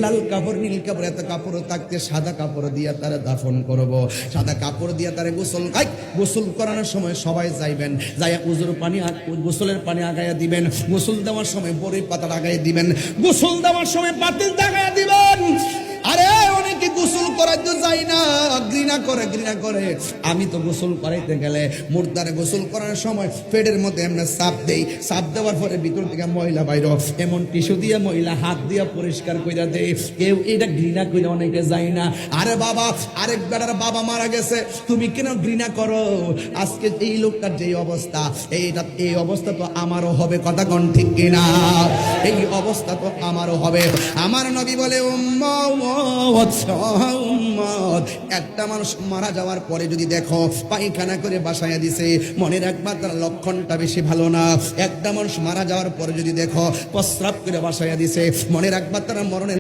লাল কাপড় নীল কাপড় এত কাপড় থাকতে সাদা কাপড় দিয়া তারা দাফন করব। সাদা কাপড় দিয়া তারা গোসল করানোর সময় সবাই যাইবেন, যাইয়া গোসলের পানি আগাইয়া দিবেন। গোসল দেওয়ার সময় বড়ই পাতা আগাইয়া দিবেন, গোসল দেওয়ার সময় পাতিল আগাইয়া দিবেন। আরে অনেকে গোসল করাইতে যায় না, ঘৃণা করে। আমি তো গোসল করাইতে গেলে মুর্দারে গোসল করার সময় পেটের মধ্যে এমনি চাপ দেই, চাপ দেওয়ার পরে ভিতর থেকে ময়লা বাইর, এমন টিস্যু দিয়ে ময়লা হাত দিয়ে পরিষ্কার করে দেয়। কেউ এটা ঘৃণা করে অনেকে যায় না। আরে বাবা, আরেক বেটার বাবা মারা গেছে, তুমি কেন ঘৃণা করো? আজকে এই লোকটার যে অবস্থা, এই অবস্থা তো আমারও হবে, কথা কোন ঠিক কিনা? এই অবস্থা তো আমারও হবে। আমার নবী বলে একটা মানুষ মারা যাওয়ার পরে যদি দেখো পায়খানা করে বাসায় দিছে, মনে রাখবা তার লক্ষণটা বেশি ভালো না। একটা মানুষ মারা যাওয়ার পরে যদি দেখো প্রস্রাব করে বাসায় দিছে, মনে রাখবা তার মরণের